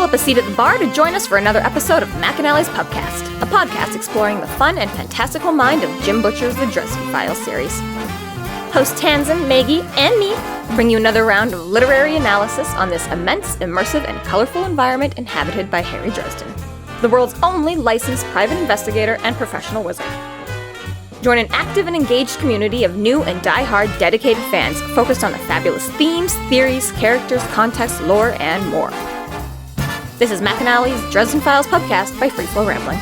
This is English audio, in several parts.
up a seat at the bar to join us for another episode of McAnally's Pubcast, a podcast exploring the fun and fantastical mind of Jim Butcher's The Dresden Files series. Hosts Tanzan, Maggie, and me bring you another round of literary analysis on this immense, immersive, and colorful environment inhabited by Harry Dresden, the world's only licensed private investigator and professional wizard. Join an active and engaged community of new and die-hard dedicated fans focused on the fabulous themes, theories, characters, context, lore, and more. This is McAnally's Dresden Files Pubcast by Free Flow Rambling.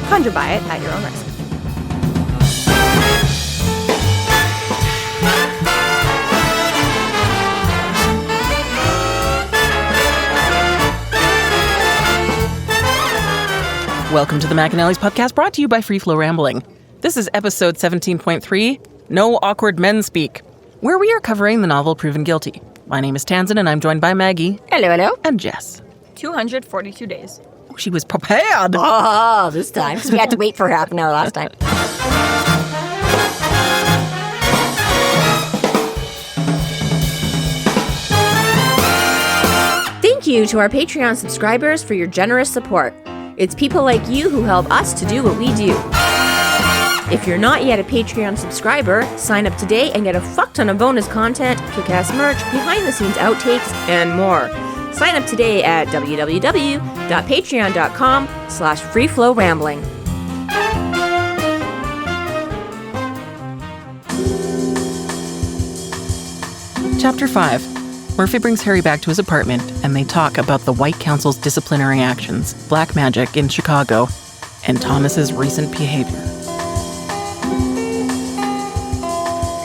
Conjure by it at your own risk. Welcome to the McAnally's Pubcast, brought to you by Free Flow Rambling. This is episode 17.3, No Awkward Men Speak, where we are covering the novel Proven Guilty. My name is Tanzan, and I'm joined by Maggie. Hello. And Jess. 242 days. Oh, she was prepared. Oh, this time. Because we had to wait for half an hour last time. Thank you to our Patreon subscribers for your generous support. It's people like you who help us to do what we do. If you're not yet a Patreon subscriber, sign up today and get a fuck ton of bonus content, kick-ass merch, behind-the-scenes outtakes, and more. Sign up today at www.patreon.com/freeflowrambling. Chapter 5. Murphy brings Harry back to his apartment, and they talk about the White Council's disciplinary actions, black magic in Chicago, and Thomas's recent behavior.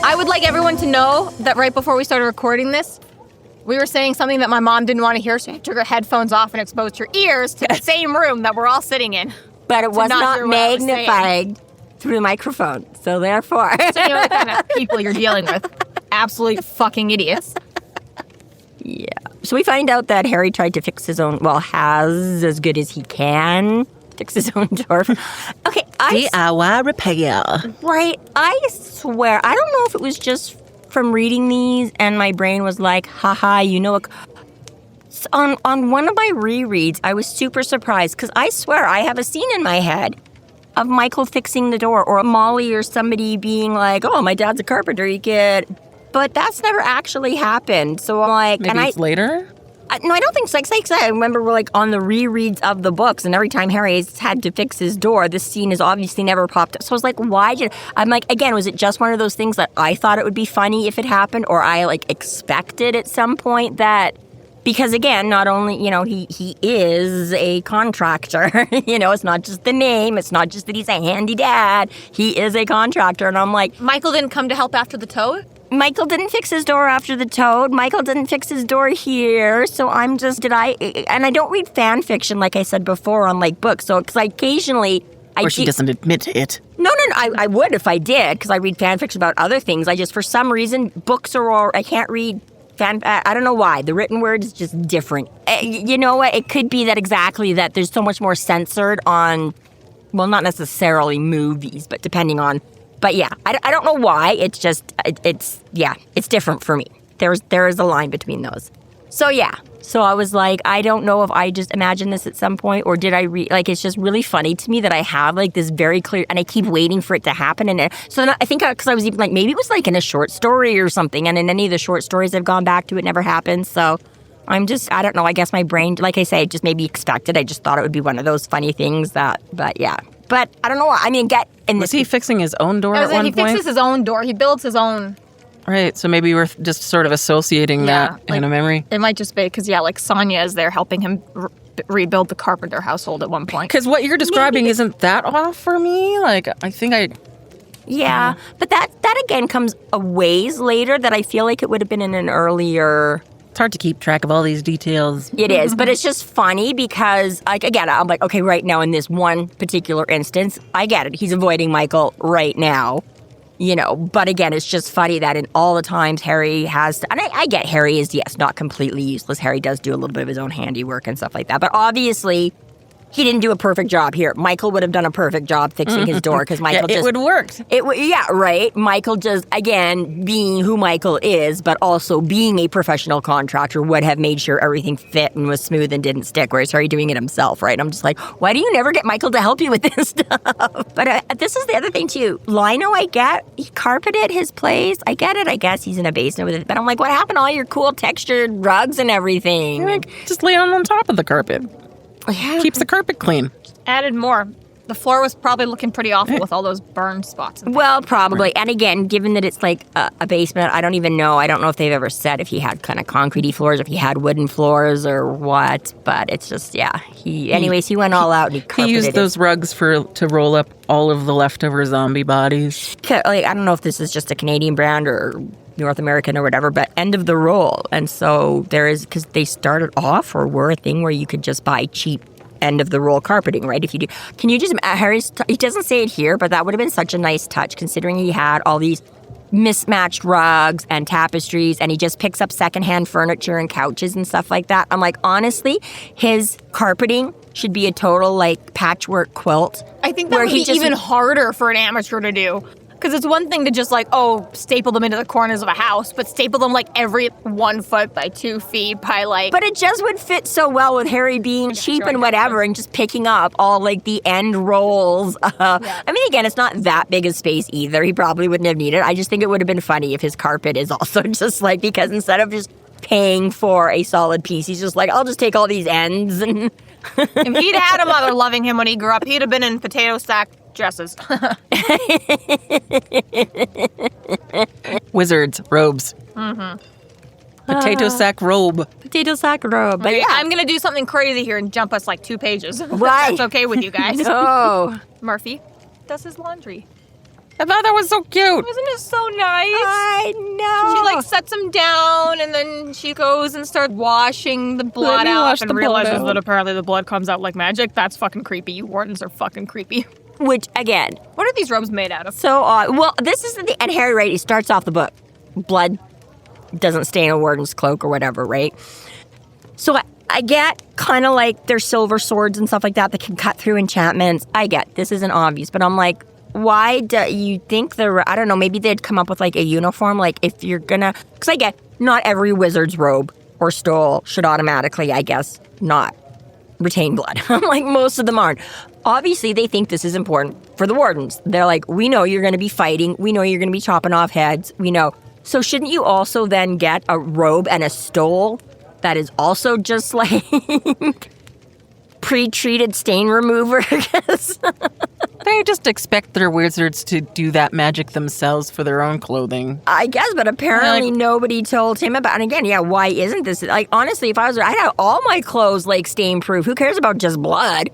I would like everyone to know that right before we started recording this, we were saying something that my mom didn't want to hear, so she took her headphones off and exposed her ears to the same room that we're all sitting in. But it was not magnified through the microphone, so therefore... So you know the kind of people you're dealing with. Absolute fucking idiots. Yeah. So we find out that Harry tried to fix his own, has as good as he can fix his own door. Okay, DIY repair. Right, I swear, I don't know if it was just from reading these and my brain was like, haha, you know, on one of my rereads, I was super surprised because I swear I have a scene in my head of Michael fixing the door or Molly or somebody being like, oh, my dad's a carpenter, you get... But that's never actually happened. So I'm like... Maybe it's later? No, I don't think so. Like I remember we're like on the rereads of the books, and every time Harry's had to fix his door, this scene has obviously never popped up. So I was like, I'm like, again, was it just one of those things that I thought it would be funny if it happened, or I like expected at some point that... Because again, not only, he is a contractor, it's not just the name, it's not just that he's a handy dad, he is a contractor, and I'm like... Michael didn't come to help after the toad? Michael didn't fix his door after the toad. Michael didn't fix his door here. So I'm just, and I don't read fan fiction like I said before on like books. So, because I occasionally... She doesn't admit it. No, I would if I did, because I read fan fiction about other things. I just, for some reason, books are all, I can't read fan, I don't know why. The written word is just different. You know what? It could be that exactly that there's so much more censored on, well, not necessarily movies, but depending on... But yeah, I don't know why. It's just, it's different for me. There is a line between those. So yeah. So I was like, I don't know if I just imagined this at some point or did I it's just really funny to me that I have like this very clear, and I keep waiting for it to happen. And so then I think because I was even like, maybe it was like in a short story or something. And in any of the short stories I've gone back to, it never happens. So I'm just, I don't know. I guess my brain, like I say, just maybe expected. I just thought it would be one of those funny things but yeah. But I don't know why. I mean, was he fixing his own door at one point? He fixes his own door. He builds his own. Right. So maybe we're just sort of associating that in a memory. It might just be because, like Sonia is there helping him rebuild the carpenter household at one point. Because what you're describing isn't that off for me. Like, I think Yeah. But that again comes a ways later that I feel like it would have been in an earlier... It's hard to keep track of all these details. It is, but it's just funny because, like, again, I'm like, okay, right now in this one particular instance, I get it. He's avoiding Michael right now, But again, it's just funny that in all the times Harry has to, and I get Harry is, yes, not completely useless. Harry does do a little bit of his own handiwork and stuff like that. But obviously, he didn't do a perfect job here. Michael would have done a perfect job fixing his door because Michael it would have worked. Yeah, right. Michael just, again, being who Michael is, but also being a professional contractor, would have made sure everything fit and was smooth and didn't stick, whereas Harry doing it himself, right? I'm just like, why do you never get Michael to help you with this stuff? But this is the other thing, too. Lino, I get, he carpeted his place. I get it. I guess he's in a basement with it. But I'm like, what happened to all your cool textured rugs and everything? Like, just lay on top of the carpet. Yeah. Keeps the carpet clean. Added more. The floor was probably looking pretty awful with all those burned spots. Well, probably. And again, given that it's like a basement, I don't even know. I don't know if they've ever said if he had kind of concretey floors, if he had wooden floors or what. But it's just, yeah. He went all out and he carpeted He used those rugs to roll up all of the leftover zombie bodies. Like, I don't know if this is just a Canadian brand or North American or whatever, but end of the roll. And so there is, because they started off or were a thing where you could just buy cheap end of the roll carpeting, right? If you do, can you just, he doesn't say it here, but that would have been such a nice touch considering he had all these mismatched rugs and tapestries and he just picks up secondhand furniture and couches and stuff like that. I'm like, honestly, his carpeting should be a total like patchwork quilt. I think that would be even harder for an amateur to do. Because it's one thing to just like, staple them into the corners of a house, but staple them like every 1 foot by 2 feet by like... But it just would fit so well with Harry being cheap and whatever and just picking up all like the end rolls. I mean, again, it's not that big a space either. He probably wouldn't have needed it. I just think it would have been funny if his carpet is also just like, because instead of just paying for a solid piece, he's just like, I'll just take all these ends and... If he'd had a mother loving him when he grew up, he'd have been in potato sack dresses. Wizards, robes. Potato sack robe. Potato sack robe. But okay, yeah. I'm going to do something crazy here and jump us like 2 pages. Why? That's okay with you guys. No. Murphy does his laundry. I thought that was so cute. Wasn't it so nice? I know. She like sets him down and then she goes and starts washing the blood out wash and the blood realizes out. that apparently the blood comes out like magic. That's fucking creepy. You wardens are fucking creepy. Which, again... What are these robes made out of? So odd. Well, this is the... And Harry, right, he starts off the book. Blood doesn't stain a warden's cloak or whatever, right? So I get kind of like there's silver swords and stuff like that can cut through enchantments. I get this isn't obvious, but I'm like, why do you think I don't know, maybe they'd come up with like a uniform, like if you're gonna, because I get not every wizard's robe or stole should automatically, I guess, not retain blood. I'm like, most of them aren't. Obviously, they think this is important for the wardens. They're like, we know you're going to be fighting. We know you're going to be chopping off heads. We know. So shouldn't you also then get a robe and a stole that is also just like pre-treated stain remover? They just expect their wizards to do that magic themselves for their own clothing. I guess, but apparently nobody told him about it. And again, yeah, why isn't this? Like, honestly, if I was, I'd have all my clothes, like, stain-proof. Who cares about just blood?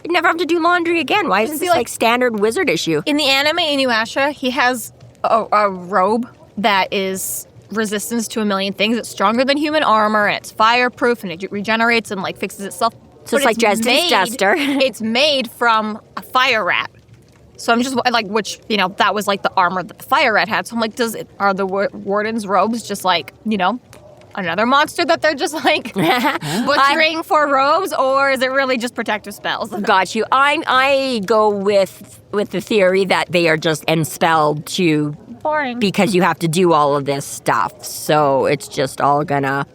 You'd never have to do laundry again. Why isn't this, like, standard wizard issue? In the anime Inuyasha, he has a robe that is resistance to a million things. It's stronger than human armor, and it's fireproof, and it regenerates and, like, fixes itself. So it's like Dresden's duster. It's made from a fire rat. So I'm just like, which, that was like the armor that the fire rat had. So I'm like, are the warden's robes just like, another monster that they're just like butchering for robes, or is it really just protective spells? Got you. I go with the theory that they are just enspelled to boring because you have to do all of this stuff. So it's just all gonna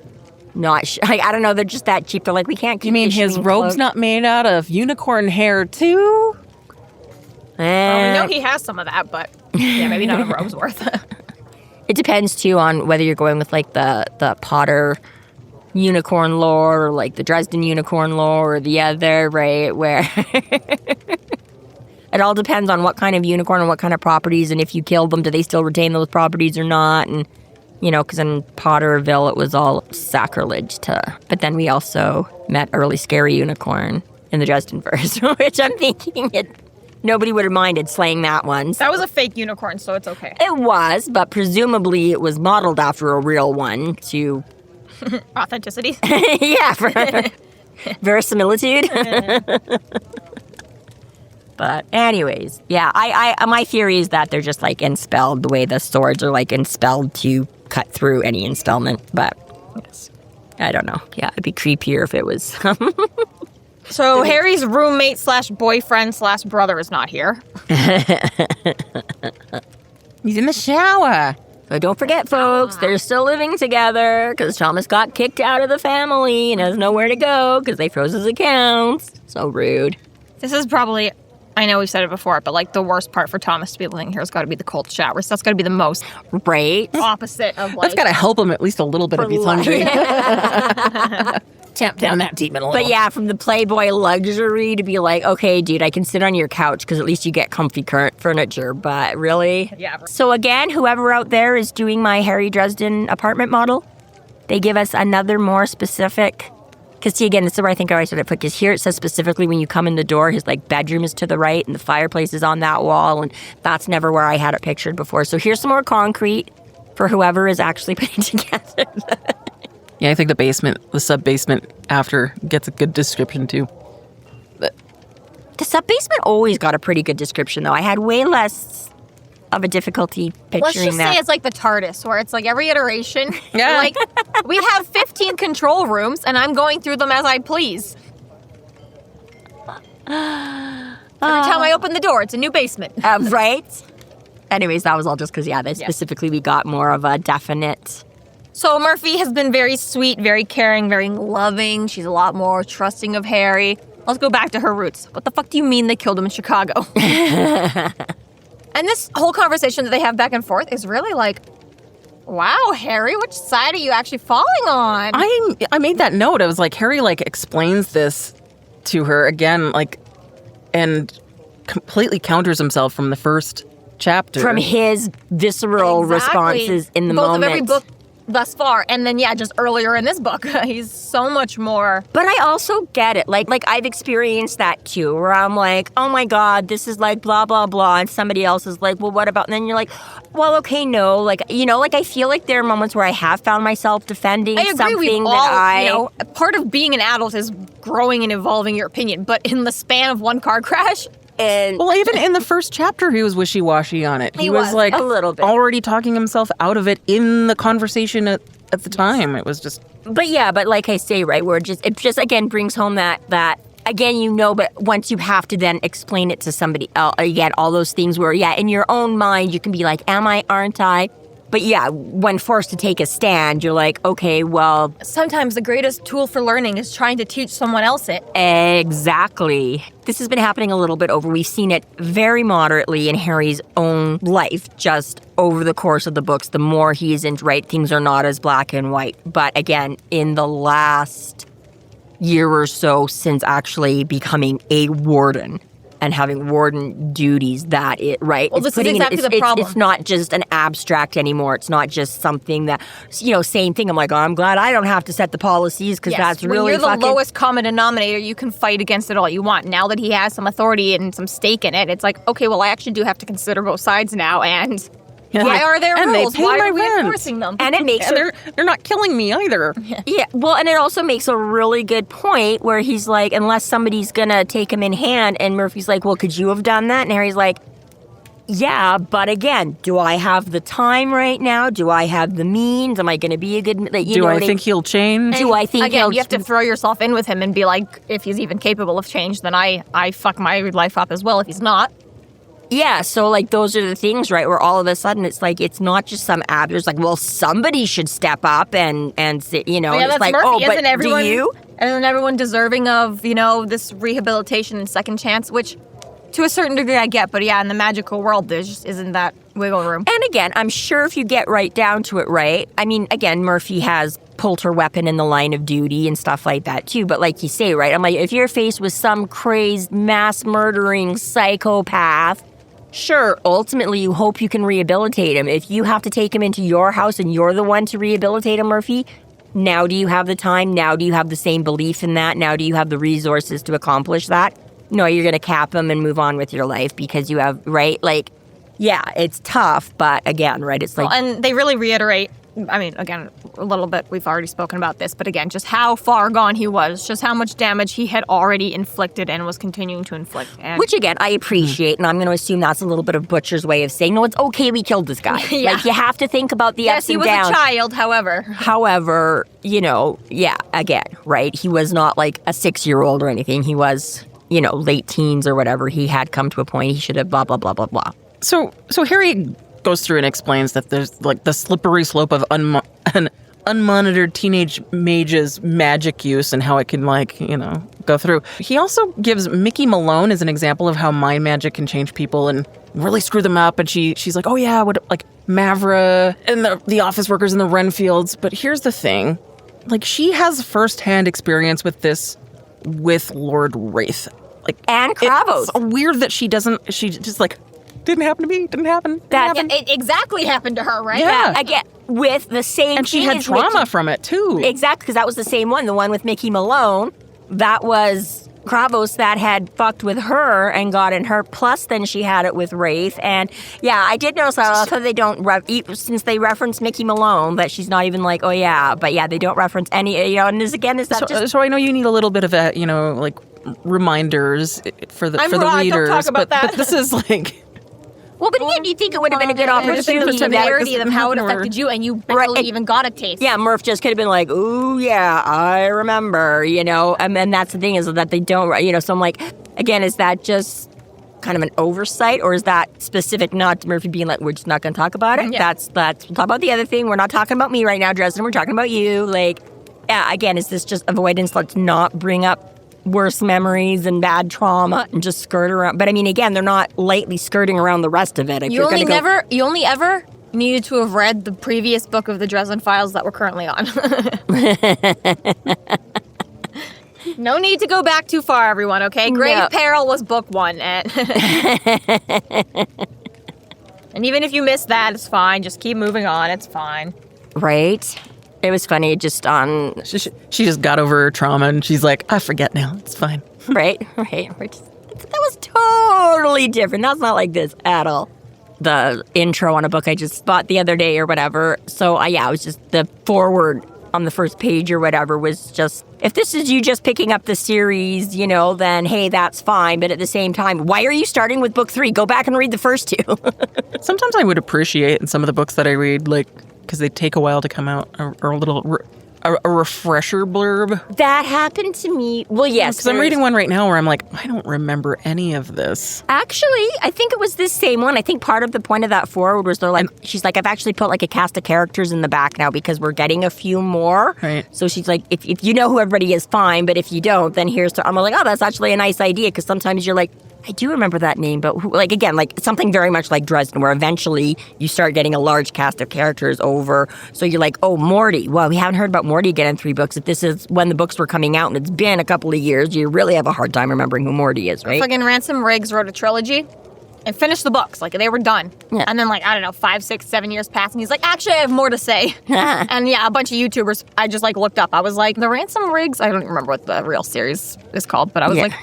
not. I don't know. They're just that cheap. They're like, we can't. You mean his robe's not made out of unicorn hair too? Well, we know he has some of that, but yeah, maybe not a robe's worth. It depends, too, on whether you're going with, like, the Potter unicorn lore or, like, the Dresden unicorn lore or the other, right, where it all depends on what kind of unicorn and what kind of properties, and if you kill them, do they still retain those properties or not, and, because in Potterville it was all sacrilege but then we also met early scary unicorn in the Dresden verse, which I'm thinking nobody would have minded slaying that one. That was a fake unicorn, so it's okay. It was, but presumably it was modeled after a real one to... Authenticity? Yeah, for verisimilitude. But anyways, yeah, I my theory is that they're just like enspelled the way the swords are like enspelled to cut through any enspellment, but yes. I don't know. Yeah, it'd be creepier if it was... So Harry's roommate / boyfriend / brother is not here. He's in the shower. But don't forget, folks, they're still living together because Thomas got kicked out of the family and has nowhere to go because they froze his accounts. So rude. This is probably, I know we've said it before, but like the worst part for Thomas to be living here has got to be the cold showers. That's got to be the most opposite of like. That's got to help him at least a little bit if he's hungry. Tamp down that demon a little. But yeah, from the Playboy luxury to be like, okay, dude, I can sit on your couch because at least you get comfy current furniture. But really? Yeah. So again, whoever out there is doing my Harry Dresden apartment model, they give us another more specific. Because see, again, this is where I think I always sort of put, because here it says specifically when you come in the door, his like bedroom is to the right and the fireplace is on that wall. And that's never where I had it pictured before. So here's some more concrete for whoever is actually putting together. Yeah, I think the sub-basement after gets a good description too. The sub-basement always got a pretty good description, though. I had way less of a difficulty picturing that. Let's just say it's like the TARDIS, where it's like every iteration. Yeah. Like, we have 15 control rooms, and I'm going through them as I please. Every time I open the door, it's a new basement. Right? Anyways, that was all just because, specifically we got more of a definite... So Murphy has been very sweet, very caring, very loving. She's a lot more trusting of Harry. Let's go back to her roots. What the fuck do you mean they killed him in Chicago? And this whole conversation that they have back and forth is really like, wow, Harry, which side are you actually falling on? I made that note. I was like, Harry like explains this to her again, like, and completely counters himself from the first chapter. From his visceral responses in the moment. Both of every book thus far, and then just earlier in this book, he's so much more. But I also get it. Like I've experienced that too, where I'm like, oh my God, this is like blah blah blah, and somebody else is like, well, what about? And then you're like, well, okay, no, like like I feel like there are moments where I have found myself defending something part of being an adult is growing and evolving your opinion, but in the span of one car crash. And well, even in the first chapter, he was wishy-washy on it. He was like a little bit already talking himself out of it in the conversation at the time. It was just. But like I say, right, where it just again brings home that again, but once you have to then explain it to somebody else, again, all those things where in your own mind you can be like, am I, aren't I? But when forced to take a stand, you're like, okay, well... Sometimes the greatest tool for learning is trying to teach someone else it. Exactly. This has been happening a little bit over. We've seen it very moderately in Harry's own life, just over the course of the books. The more he's in, right, things are not as black and white. But again, in the last year or so since actually becoming a warden, and having warden duties, right? Well, this is exactly the problem. It's not just an abstract anymore. It's not just something that, same thing. I'm like, oh, I'm glad I don't have to set the policies because that's really when you're the lowest common denominator, you can fight against it all you want. Now that he has some authority and some stake in it, it's like, okay, well, I actually do have to consider both sides now, and... Why are there rules? They pay Why my are we rent. enforcing them? And it makes they're not killing me either. Yeah, well, and it also makes a really good point where he's like, unless somebody's gonna take him in hand, and Murphy's like, well, could you have done that? And Harry's like, yeah, but again, do I have the time right now? Do I have the means? Am I gonna be a good? Do I think he'll change? Do I think you have to throw yourself in with him and be like, if he's even capable of change, then I fuck my life up as well if he's not. Yeah, so those are the things, right, where all of a sudden it's like, it's not just some there's like, well, somebody should step up and say, it's that's like, Murphy. but isn't everyone, do you? Isn't everyone deserving of, this rehabilitation and second chance, which to a certain degree I get, but in the magical world, there just isn't that wiggle room. And again, I'm sure if you get right down to it, right, I mean, again, Murphy has pulled her weapon in the line of duty and stuff like that too, but like you say, right, I'm like, if you're faced with some crazed, mass-murdering psychopath, sure, ultimately you hope you can rehabilitate him. If you have to take him into your house and you're the one to rehabilitate him, Murphy, now do you have the time? Now do you have the same belief in that? Now do you have the resources to accomplish that? No, you're going to cap him and move on with your life because you have, right? Like, yeah, it's tough, but again, right, it's like... Well, and they really reiterate I mean, again, a little bit, we've already spoken about this, but again, just how far gone he was, just how much damage he had already inflicted and was continuing to inflict. And which, again, I appreciate, and I'm going to assume that's a little bit of Butcher's way of saying, no, it's okay we killed this guy. Yeah. Like, you have to think about the ups and downs. Yes, he was a child, however. However, again, right? He was not like a 6-year-old or anything. He was, late teens or whatever. He had come to a point he should have blah, blah, blah, blah, blah. So Harry goes through and explains that there's like the slippery slope of an unmonitored teenage mage's magic use and how it can go through. He also gives Mickey Malone as an example of how mind magic can change people and really screw them up. And she's like, oh yeah, Mavra and the office workers in the Renfields. But here's the thing, she has firsthand experience with this with Lord Wraith. And Kravos. It's weird that she just didn't happen to me, didn't happen. It exactly happened to her, right? Yeah. Again, with the same and she had trauma from it, too. Exactly, because that was the same one, the one with Mickey Malone. That was Kravos that had fucked with her and gotten her, plus then she had it with Wraith. And yeah, I did notice that also they don't, since they reference Mickey Malone, that she's not even like, oh yeah, but yeah, they don't reference any, and this again, is that So I know you need a little bit of a, reminders for the readers. Don't talk about that. But this is Well, but again, you think it would have been a good opportunity. The severity of how it affected you, and you barely even got a taste. Yeah, Murph just could have been like, ooh, yeah, I remember, and then that's the thing is that they don't, so I'm like, again, is that just kind of an oversight, or is that specific not to Murphy being like, we're just not going to talk about it? Yeah. We'll talk about the other thing. We're not talking about me right now, Dresden. We're talking about you. Again, is this just avoidance? Let's not bring up worse memories and bad trauma and just skirt around. But I mean, again, they're not lightly skirting around the rest of it. You only ever needed to have read the previous book of the Dresden Files that we're currently on. No need to go back too far, everyone, okay? Grave Peril was book 1. And even if you missed that, it's fine. Just keep moving on. It's fine. Right? It was funny, just on... She just got over her trauma, and she's like, I forget now. It's fine. Right. That was totally different. That's not like this at all. The intro on a book I just bought the other day or whatever. So, it was just the forward on the first page or whatever was just... If this is you just picking up the series, then, hey, that's fine. But at the same time, why are you starting with book 3? Go back and read the first 2. Sometimes I would appreciate in some of the books that I read, because they take a while to come out, or a little a refresher blurb. That happened to me. Well, yes. Because I'm reading one right now where I'm like, I don't remember any of this. Actually, I think it was this same one. I think part of the point of that forward was they're like, she's like, I've actually put a cast of characters in the back now because we're getting a few more. Right. So she's like, if you know who everybody is, fine. But if you don't, then I'm like, oh, that's actually a nice idea. Because sometimes you're like, I do remember that name, but something very much like Dresden, where eventually you start getting a large cast of characters over. So you're like, oh, Morty. Well, we haven't heard about Morty again in 3 books. If this is when the books were coming out and it's been a couple of years, you really have a hard time remembering who Morty is, right? Fucking Ransom Riggs wrote a trilogy and finished the books. They were done. Yeah. And then, 5, 6, 7 years passed, and he's like, actually, I have more to say. And yeah, a bunch of YouTubers I just, looked up. I was like, the Ransom Riggs, I don't even remember what the real series is called, but I was like,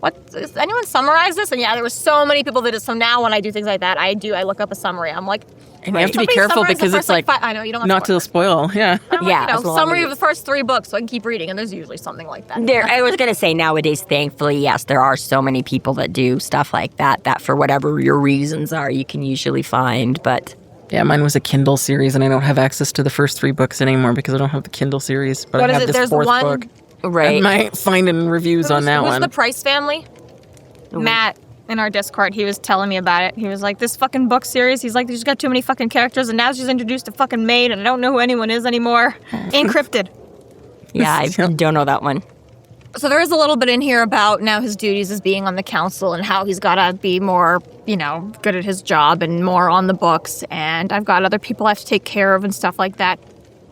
what, does anyone summarize this? And yeah, there were so many people that did. So now when I do things like that, I look up a summary. I'm like, and you have to be careful because it's I know, you don't have not to spoil. Yeah. Summary of the first 3 books, so I can keep reading, and there's usually something like that. I was going to say nowadays, thankfully, yes, there are so many people that do stuff like that for whatever your reasons are, you can usually find, but... Yeah, mine was a Kindle series, and I don't have access to the first 3 books anymore because I don't have the Kindle series, but I have this There's 4th book. Right. I might find in reviews on that one. Who's the Price family? Matt, in our Discord, he was telling me about it. He was like, this fucking book series, he's like, there's got too many fucking characters, and now she's introduced a fucking maid, and I don't know who anyone is anymore. Encrypted. Yeah, I don't know that one. So there is a little bit in here about now his duties as being on the council and how he's got to be more, good at his job and more on the books, and I've got other people I have to take care of and stuff like that.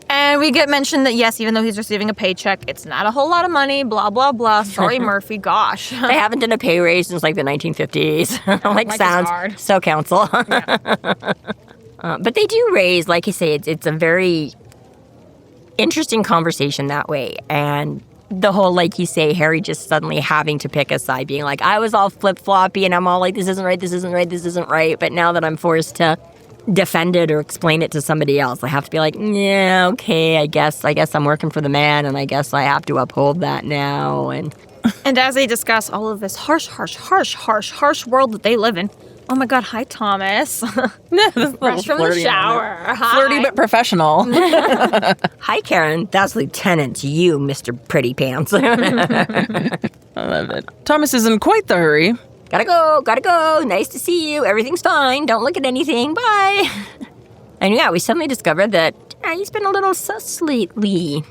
And we get mentioned that, yes, even though he's receiving a paycheck, it's not a whole lot of money, blah, blah, blah. Sorry, Murphy, gosh. They haven't done a pay raise since, the 1950s. Sounds hard. So, council. Yeah. But they do raise, like you say, it's a very interesting conversation that way. And the whole, like you say, Harry just suddenly having to pick a side, being like, I was all flip-floppy, and I'm all like, this isn't right, this isn't right, this isn't right. But now that I'm forced to defend it or explain it to somebody else. I have to be like, yeah, okay, I guess I'm working for the man, and I guess I have to uphold that now. And as they discuss all of this harsh world that they live in. Oh my God, hi, Thomas. Fresh from the shower. Hi. Flirty but professional. Hi, Karen. That's Lieutenant to you, Mr. Pretty Pants. I love it. Thomas is in quite the hurry. Gotta go. Nice to see you. Everything's fine. Don't look at anything. Bye. And yeah, we suddenly discovered that he's been a little sus lately.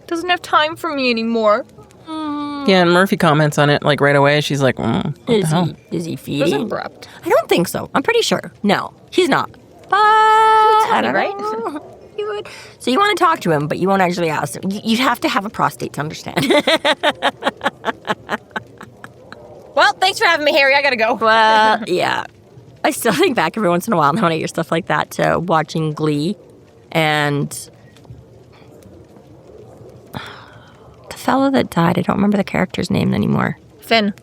Doesn't have time for me anymore. Yeah, and Murphy comments on it like right away. She's like, what the hell? Is he It was feeding? abrupt. I don't think so. I'm pretty sure. No, he's not. But I don't right? know. You would. So you want to talk to him, but you won't actually ask him. You'd have to have a prostate to understand. Well, thanks for having me, Harry. I gotta go. Well, yeah. I still think back every once in a while, now when I hear stuff like that, to watching Glee. And the fellow that died, I don't remember the character's name anymore. Finn.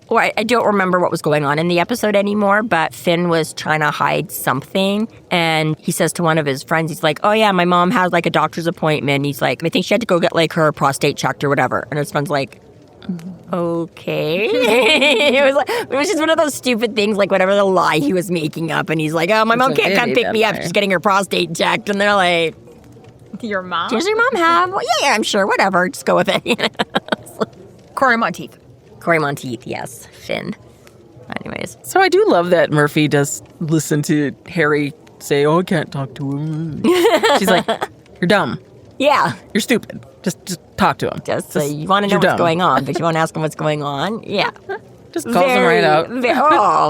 Or I don't remember what was going on in the episode anymore, but Finn was trying to hide something. And he says to one of his friends, he's like, oh yeah, my mom had like a doctor's appointment. He's like, I think she had to go get like her prostate checked or whatever. And his friend's like, okay. it was just one of those stupid things, like whatever the lie he was making up. And he's like, oh, my mom can't come pick me up. She's getting her prostate checked. And they're like, Your mom? does your mom have? Well, yeah, I'm sure. Whatever. Just go with it. Corey Monteith. Corey Monteith, yes. Finn. Anyways. So I do love that Murphy does listen to Harry say, oh, I can't talk to him. She's like, you're dumb. Yeah. You're stupid. Just talk to him. Just so you want to know what's going on, but you want to ask him what's going on? Yeah. Just calls him right out.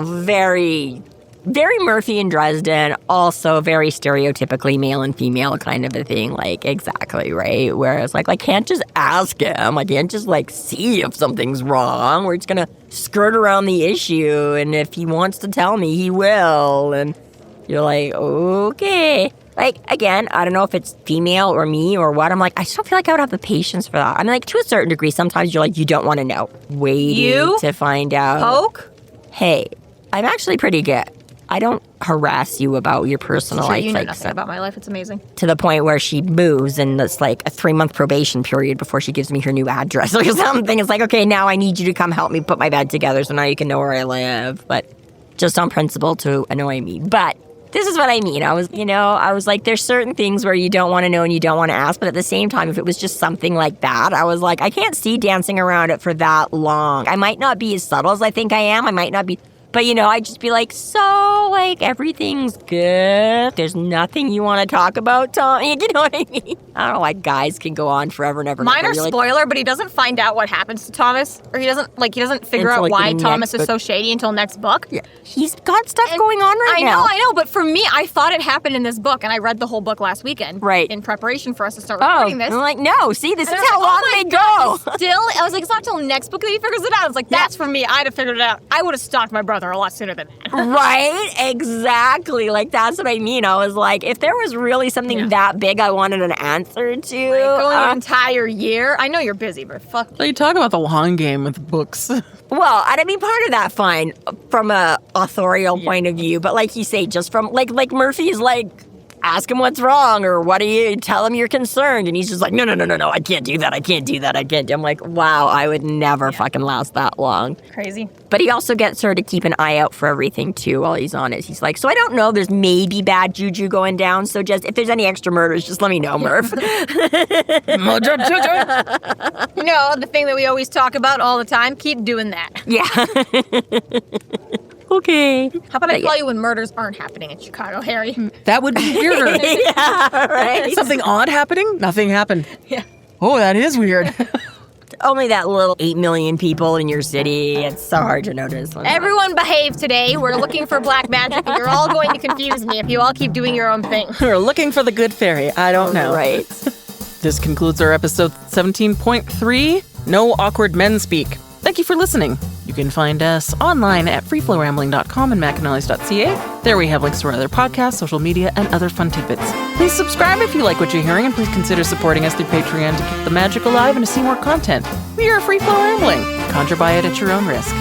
Very, very Murphy and Dresden. Also very stereotypically male and female kind of a thing. Like, exactly, right? Whereas, like, I can't just ask him. I can't just, like, see if something's wrong. We're just going to skirt around the issue. And if he wants to tell me, he will. And you're like, okay. Like, again, I don't know if it's female or me or what. I'm like, I just don't feel like I would have the patience for that. I mean, like, to a certain degree, sometimes you're like, you don't want to know. Waiting to find out. Poke? Hey, I'm actually pretty good. I don't harass you about your personal life. You know like, nothing about my life. It's amazing. to the point where she moves and it's like a 3-month probation period before she gives me her new address or something. It's like, okay, now I need you to come help me put my bed together so now you can know where I live. But just on principle to annoy me. But this is what I mean. I was like, there's certain things where you don't want to know and you don't want to ask. But at the same time, if it was just something like that, I was like, I can't see dancing around it for that long. I might not be as subtle as I think I am. I might not be. But, I'd just be like, so, like, everything's good. There's nothing you want to talk about, Tom. You know what I mean? I don't know why guys can go on forever and ever. Minor spoiler, but he doesn't find out what happens to Thomas. Or he doesn't figure out why Thomas is so shady until next book. Yeah. He's got stuff going on right now. I know, but for me, I thought it happened in this book, and I read the whole book last weekend. Right. In preparation for us to start recording this. I'm like, no, see, this is how like, long they go. I was like, it's not till next book that he figures it out. I was like, that's for me. I'd have figured it out. I would have stalked my brother a lot sooner than that. Right? Exactly. Like, that's what I mean. I was like, if there was really something that big I wanted an answer to. Like, going an entire year. I know you're busy, but fuck you. So you talk about the long game with books. Well, and I mean, part of that, fine, from a authorial point of view. But like you say, just from, like Murphy's like, ask him what's wrong, or what do you tell him you're concerned, and he's just like, no, I can't do that. I'm like, wow, I would never fucking last that long. Crazy. But he also gets her to keep an eye out for everything too while he's on it. He's like, so I don't know, there's maybe bad juju going down, so just if there's any extra murders, just let me know, Murph. Mojo juju. The thing that we always talk about all the time, keep doing that. Yeah. Okay. How about I call you when murders aren't happening in Chicago, Harry? That would be weirder. Yeah, right. Something odd happening? Nothing happened. Yeah. Oh, that is weird. Only that little 8 million people in your city. It's so hard to notice. Everyone behave today. We're looking for black magic, and you're all going to confuse me if you all keep doing your own thing. We're looking for the good fairy. I don't know. Right. This concludes our episode 17.3, No Awkward Men Speak. Thank you for listening. You can find us online at freeflowrambling.com and McAnallys.ca. There we have links to our other podcasts, social media, and other fun tidbits. Please subscribe if you like what you're hearing, and please consider supporting us through Patreon to keep the magic alive and to see more content. We are Free Flow Rambling. Conjure by it at your own risk.